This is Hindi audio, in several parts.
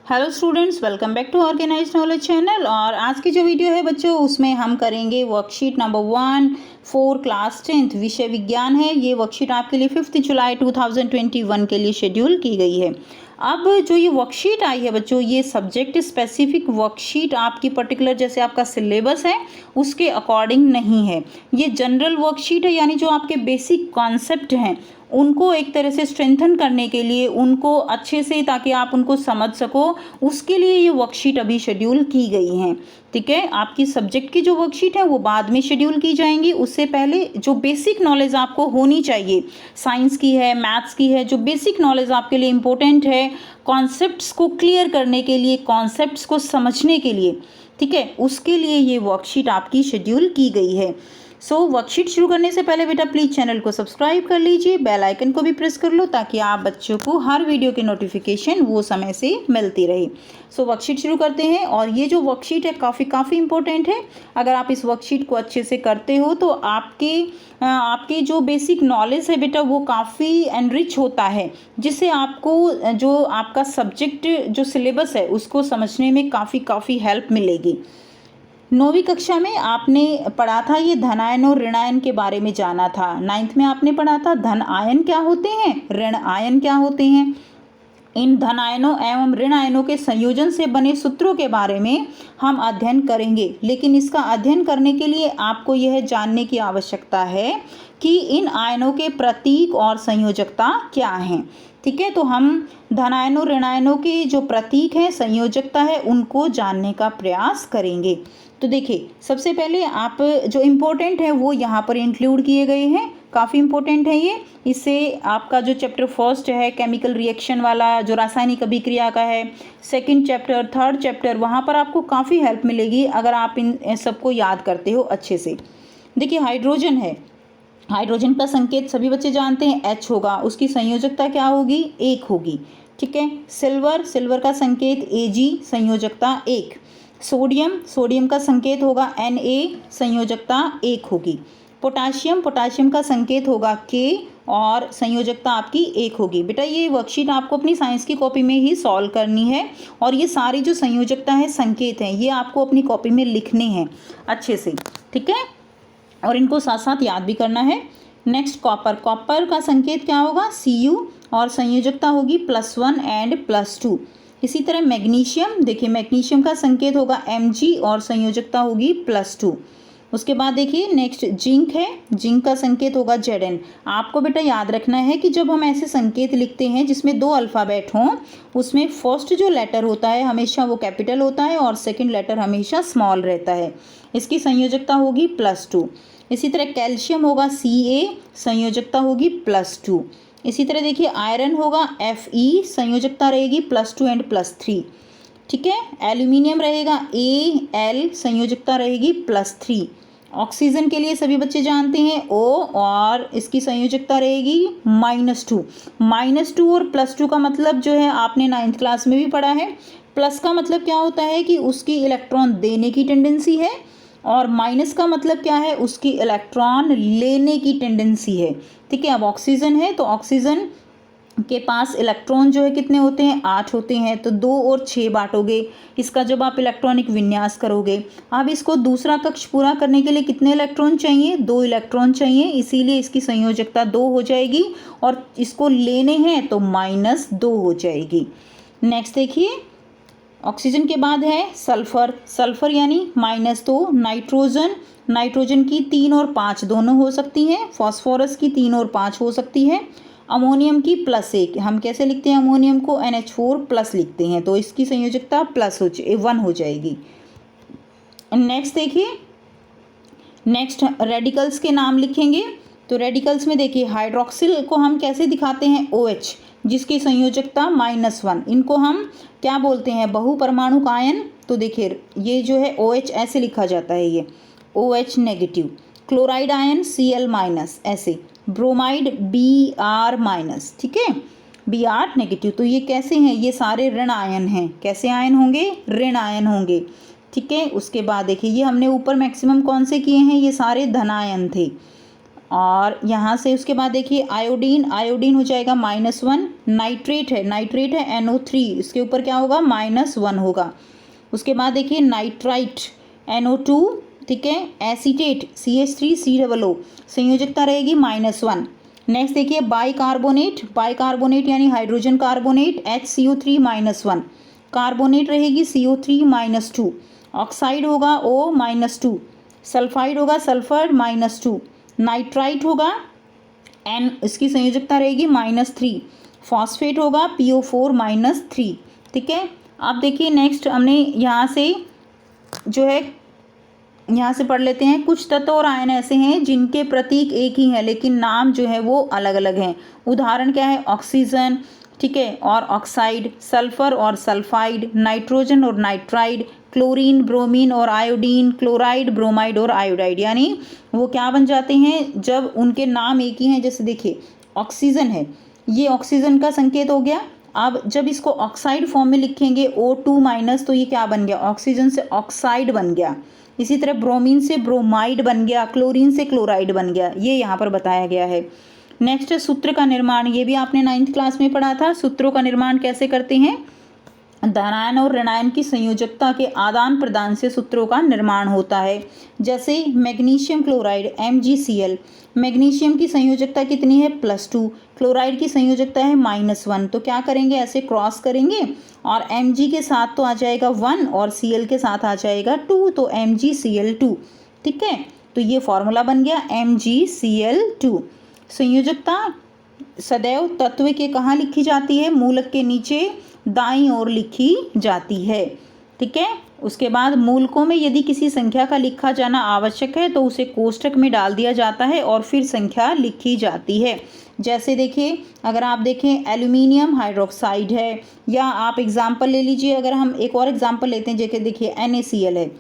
Hello students, welcome back to organised knowledge channel. और आज की जो वीडियो है बच्चों, उसमें हम करेंगे worksheet number 1 for class 10th विषय विज्ञान है। ये वर्कशीट आपके लिए 5 जुलाई 2021 के लिए शेड्यूल की गई है। अब जो ये वर्कशीट आई है बच्चों, ये सब्जेक्ट स्पेसिफिक वर्कशीट आपकी पर्टिकुलर जैसे आपका सिलेबस है उसके अकॉर्डिंग नहीं है। ये जनरल वर्कशीट है, यानी जो आपके बेसिक कॉन्सेप्ट हैं उनको एक तरह से स्ट्रेंथन करने के लिए, उनको अच्छे से ताकि आप उनको समझ सको, उसके लिए ये वर्कशीट अभी शेड्यूल की गई हैं। ठीक है, आपकी सब्जेक्ट की जो वर्कशीट है वो बाद में शेड्यूल की जाएंगी। उससे पहले जो बेसिक नॉलेज आपको होनी चाहिए, साइंस की है, मैथ्स की है, जो बेसिक नॉलेज आपके लिए इम्पोर्टेंट है कॉन्सेप्ट्स को क्लियर करने के लिए, कॉन्सेप्ट्स को समझने के लिए, ठीक है, उसके लिए ये वर्कशीट आपकी शेड्यूल की गई है। वर्कशीट शुरू करने से पहले बेटा प्लीज़ चैनल को सब्सक्राइब कर लीजिए, बेल आइकन को भी प्रेस कर लो ताकि आप बच्चों को हर वीडियो की नोटिफिकेशन वो समय से मिलती रहे। वर्कशीट शुरू करते हैं। और ये जो वर्कशीट है काफ़ी इंपॉर्टेंट है। अगर आप इस वर्कशीट को अच्छे से करते हो तो आपके जो बेसिक नॉलेज है बेटा वो काफ़ी एनरिच होता है, जिससे आपको जो आपका सब्जेक्ट जो सिलेबस है उसको समझने में काफ़ी हेल्प मिलेगी। 9वीं कक्षा में आपने पढ़ा था ये धनायन और ऋणायन के बारे में जाना था। 9th में आपने पढ़ा था धन आयन क्या होते हैं, ऋण आयन क्या होते हैं। इन धन आयनों एवं ऋण आयनों के संयोजन से बने सूत्रों के बारे में हम अध्ययन करेंगे। लेकिन इसका अध्ययन करने के लिए आपको यह जानने की आवश्यकता है कि इन आयनों के प्रतीक और संयोजकता क्या हैं। ठीक है, तो हम धनायनों ऋणायनों के जो प्रतीक हैं, संयोजकता है, उनको जानने का प्रयास करेंगे। तो देखिए, सबसे पहले आप जो इम्पोर्टेंट है वो यहाँ पर इंक्लूड किए गए हैं, काफ़ी इम्पोर्टेंट है ये। इससे आपका जो चैप्टर फर्स्ट है केमिकल रिएक्शन वाला, जो रासायनिक अभिक्रिया का है, सेकंड चैप्टर, थर्ड चैप्टर, वहाँ पर आपको काफ़ी हेल्प मिलेगी अगर आप इन सबको याद करते हो अच्छे से। देखिए, हाइड्रोजन है, हाइड्रोजन का संकेत सभी बच्चे जानते हैं H होगा, उसकी संयोजकता क्या होगी, 1 होगी। ठीक है, सिल्वर का संकेत Ag, संयोजकता 1। सोडियम का संकेत होगा Na, संयोजकता 1 होगी। पोटाशियम का संकेत होगा K और संयोजकता आपकी 1 होगी। बेटा ये वर्कशीट आपको अपनी साइंस की कॉपी में ही सॉल्व करनी है, और ये सारी जो संयोजकता है, संकेत हैं, ये आपको अपनी कॉपी में लिखने हैं अच्छे से। ठीक है, और इनको साथ साथ याद भी करना है। नेक्स्ट, कॉपर का संकेत क्या होगा, Cu, और संयोजकता होगी +1 एंड +2। इसी तरह मैग्नीशियम, देखिए मैग्नीशियम का संकेत होगा Mg और संयोजकता होगी +2। उसके बाद देखिए नेक्स्ट जिंक है, जिंक का संकेत होगा Zn। आपको बेटा याद रखना है कि जब हम ऐसे संकेत लिखते हैं जिसमें 2 अल्फ़ाबेट हों, उसमें फर्स्ट जो लेटर होता है हमेशा वो कैपिटल होता है और सेकंड लेटर हमेशा स्मॉल रहता है। इसकी संयोजकता होगी +2। इसी तरह कैल्शियम होगा Ca, संयोजकता होगी +2। इसी तरह देखिए आयरन होगा Fe, संयोजकता रहेगी +2 एंड +3। ठीक है, एल्यूमिनियम रहेगा Al, संयोजकता रहेगी +3। ऑक्सीजन के लिए सभी बच्चे जानते हैं O, और इसकी संयोजकता रहेगी -2। -2 और +2 का मतलब जो है आपने 9th क्लास में भी पढ़ा है। प्लस का मतलब क्या होता है कि उसकी इलेक्ट्रॉन देने की टेंडेंसी है, और माइनस का मतलब क्या है, उसकी इलेक्ट्रॉन लेने की टेंडेंसी है। ठीक है, अब ऑक्सीजन है तो ऑक्सीजन के पास इलेक्ट्रॉन जो है कितने होते हैं, 8 होते हैं। तो 2 और 6 बांटोगे इसका जब आप इलेक्ट्रॉनिक विन्यास करोगे। अब इसको दूसरा कक्ष पूरा करने के लिए कितने इलेक्ट्रॉन चाहिए, 2 इलेक्ट्रॉन चाहिए, इसीलिए इसकी संयोजकता 2 हो जाएगी, और इसको लेने हैं तो -2 हो जाएगी। नेक्स्ट देखिए, ऑक्सीजन के बाद है सल्फर यानी -2। नाइट्रोजन की 3 और 5 दोनों हो सकती हैं। फास्फोरस की 3 और 5 हो सकती है। अमोनियम की +1, हम कैसे लिखते हैं अमोनियम को, NH4+ लिखते हैं, तो इसकी संयोजकता +1 हो जाएगी। नेक्स्ट देखिए, नेक्स्ट रेडिकल्स के नाम लिखेंगे। तो रेडिकल्स में देखिए हाइड्रोक्सिल को हम कैसे दिखाते हैं, OH, जिसकी संयोजकता -1। इनको हम क्या बोलते हैं, बहुपरमाणुक आयन। तो देखिए ये जो है OH ऐसे लिखा जाता है, ये OH negative. Chloride ion Cl-, ऐसे। Bromide Br-। ठीक है, Br नेगेटिव। तो ये कैसे हैं, ये सारे ऋण आयन हैं। कैसे आयन होंगे, ऋण आयन होंगे। ठीक है, उसके बाद देखिए ये हमने ऊपर मैक्सिमम कौन से किए हैं, ये सारे धनायन थे। और यहाँ से उसके बाद देखिए आयोडीन, आयोडीन हो जाएगा -1, नाइट्रेट है, नाइट्रेट है NO3, इसके ऊपर क्या होगा -1 होगा। उसके बाद देखिए नाइट्राइट NO2, ठीक है, एसीटेट CH3COO, संयोजकता रहेगी -1। नेक्स्ट देखिए बाइकार्बोनेट, बाइकार्बोनेट यानी हाइड्रोजन कार्बोनेट HCO3 -1, कार्बोनेट रहेगी CO3 -2, ऑक्साइड होगा O -2, सल्फाइड होगा सल्फर -2, नाइट्राइट होगा N, इसकी संयोजकता रहेगी -3, फॉस्फेट होगा PO4 -3, ठीक है। अब देखिए नेक्स्ट हमने यहाँ से जो है यहाँ से पढ़ लेते हैं। कुछ तत्व और आयन ऐसे हैं जिनके प्रतीक एक ही हैं लेकिन नाम जो है वो अलग अलग हैं। उदाहरण क्या है, ऑक्सीजन, ठीक है, और ऑक्साइड, सल्फर और सल्फाइड, नाइट्रोजन और नाइट्राइड, क्लोरीन, ब्रोमीन और आयोडीन, क्लोराइड, ब्रोमाइड और आयोडाइड। यानी वो क्या बन जाते हैं जब उनके नाम एक ही हैं। जैसे देखिए ऑक्सीजन है, ये ऑक्सीजन का संकेत हो गया। अब जब इसको ऑक्साइड फॉर्म में लिखेंगे O2- तो ये क्या बन गया, ऑक्सीजन से ऑक्साइड बन गया। इसी तरह ब्रोमीन से ब्रोमाइड बन गया, क्लोरीन से क्लोराइड बन गया, ये यहाँ पर बताया गया है। नेक्स्ट सूत्र का निर्माण, ये भी आपने 9th क्लास में पढ़ा था। सूत्रों का निर्माण कैसे करते हैं, धनायन और ऋणायन की संयोजकता के आदान प्रदान से सूत्रों का निर्माण होता है। जैसे मैग्नीशियम क्लोराइड MgCl, मैग्नीशियम की संयोजकता कितनी है +2, क्लोराइड की संयोजकता है -1, तो क्या करेंगे ऐसे क्रॉस करेंगे और Mg के साथ तो आ जाएगा 1 और Cl के साथ आ जाएगा 2, तो MgCl2, ठीक है। तो ये फॉर्मूला बन गया MgCl2। संयोजकता सदैव तत्व के कहाँ लिखी जाती है, मूलक के नीचे दाईं ओर लिखी जाती है, ठीक है। उसके बाद मूलकों में यदि किसी संख्या का लिखा जाना आवश्यक है तो उसे कोष्ठक में डाल दिया जाता है और फिर संख्या लिखी जाती है। जैसे देखिए अगर आप देखें एल्यूमिनियम हाइड्रोक्साइड है, या आप एग्जाम्पल ले लीजिए, अगर हम एक और एग्जाम्पल लेते हैं जैसे देखिए NaCl है,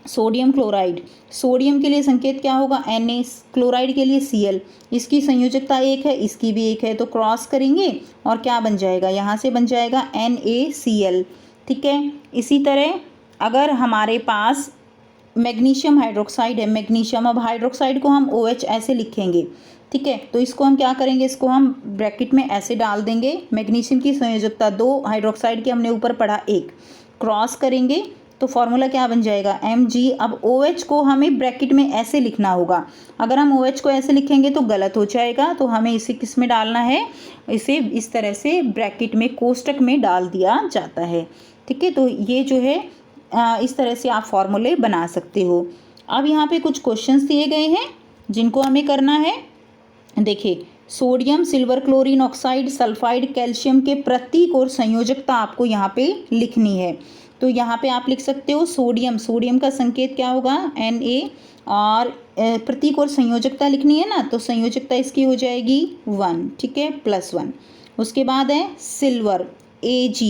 सोडियम क्लोराइड, सोडियम के लिए संकेत क्या होगा Na, क्लोराइड के लिए Cl, इसकी संयोजकता 1 है, इसकी भी 1 है, तो क्रॉस करेंगे और क्या बन जाएगा, यहाँ से बन जाएगा NaCl, ठीक है। इसी तरह अगर हमारे पास मैग्नीशियम हाइड्रोक्साइड है, मैग्नीशियम, अब हाइड्रोक्साइड को हम OH ऐसे लिखेंगे, ठीक है, तो इसको हम क्या करेंगे, इसको हम ब्रैकेट में ऐसे डाल देंगे। मैग्नीशियम की संयोजकता 2, हाइड्रोक्साइड की हमने ऊपर पढ़ा 1, क्रॉस करेंगे तो फॉर्मूला क्या बन जाएगा Mg। अब OH को हमें ब्रैकेट में ऐसे लिखना होगा, अगर हम OH को ऐसे लिखेंगे तो गलत हो जाएगा, तो हमें इसे किस में डालना है, इसे इस तरह से ब्रैकेट में कोष्ठक में डाल दिया जाता है, ठीक है। तो ये जो है इस तरह से आप फॉर्मूले बना सकते हो। अब यहाँ पे कुछ क्वेश्चंस दिए गए हैं जिनको हमें करना है। देखिए sodium, silver, chlorine, oxide, sulphide, calcium के प्रतीक और संयोजकता आपको यहाँ पे लिखनी है। तो यहाँ पे आप लिख सकते हो सोडियम, सोडियम का संकेत क्या होगा Na, और प्रतीक और संयोजकता लिखनी है ना, तो संयोजकता इसकी हो जाएगी 1, ठीक है, +1। उसके बाद है सिल्वर Ag,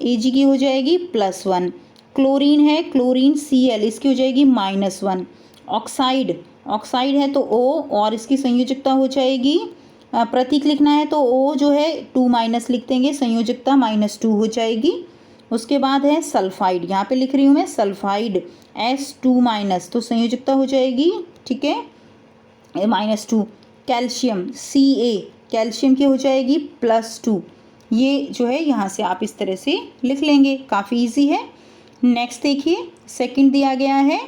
Ag की हो जाएगी +1। क्लोरीन है, क्लोरीन Cl, इसकी हो जाएगी -1। ऑक्साइड, ऑक्साइड है तो O और इसकी संयोजकता हो जाएगी, प्रतीक लिखना है तो O जो है 2- लिख देंगे, संयोजकता -2 हो जाएगी। उसके बाद है सल्फाइड, यहाँ पे लिख रही हूँ मैं सल्फाइड S2-, तो संयोजकता हो जाएगी, ठीक है, -2। कैल्शियम Ca, कैल्शियम की हो जाएगी +2। ये जो है यहाँ से आप इस तरह से लिख लेंगे, काफ़ी इजी है। नेक्स्ट देखिए सेकंड दिया गया है,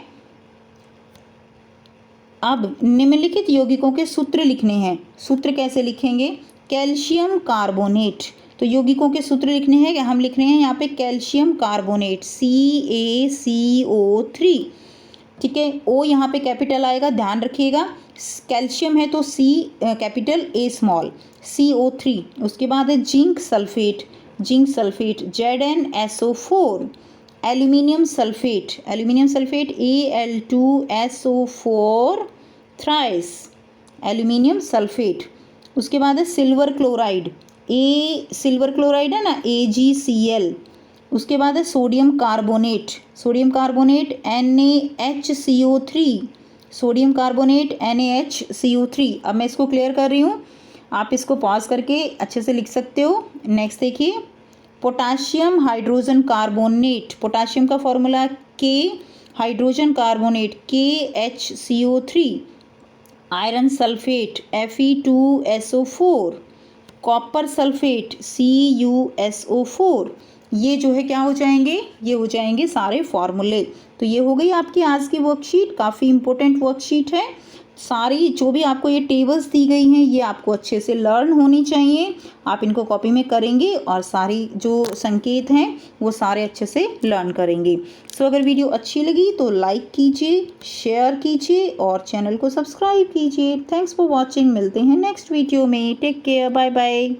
अब निम्नलिखित यौगिकों के सूत्र लिखने हैं। सूत्र कैसे लिखेंगे, कैल्शियम कार्बोनेट, तो यौगिकों के सूत्र लिखने हैं, हम लिख रहे हैं यहाँ पे कैल्शियम कार्बोनेट CaCO3, ठीक है। O यहाँ पे कैपिटल आएगा, ध्यान रखिएगा, कैल्शियम है तो C capital A small, CO3। उसके बाद है zinc sulphate, zinc sulphate ZnSO4, aluminium sulphate, aluminium sulphate Al2SO4 thrice, aluminium sulphate. उसके बाद है सिल्वर क्लोराइड, सिल्वर क्लोराइड है ना AgCl। उसके बाद है sodium carbonate, sodium carbonate NaHCO3, sodium carbonate NaHCO3। अब मैं इसको क्लियर कर रही हूँ, आप इसको पॉज करके अच्छे से लिख सकते हो। नेक्स्ट देखिए पोटाशियम हाइड्रोजन कार्बोनेट, पोटाशियम का formula K, hydrogen carbonate KHCO3। Iron sulphate Fe2SO4, copper sulphate CuSO4, ये जो है क्या हो जाएंगे, ये हो जाएंगे सारे फॉर्मूले। तो ये हो गई आपकी आज की वर्कशीट, काफ़ी इंपॉर्टेंट वर्कशीट है। सारी जो भी आपको ये टेबल्स दी गई हैं ये आपको अच्छे से लर्न होनी चाहिए। आप इनको कॉपी में करेंगे और सारी जो संकेत हैं वो सारे अच्छे से लर्न करेंगे। सो अगर वीडियो अच्छी लगी तो लाइक कीजिए, शेयर कीजिए और चैनल को सब्सक्राइब कीजिए। Thanks for watching. मिलते हैं नेक्स्ट वीडियो में। Take care, bye bye.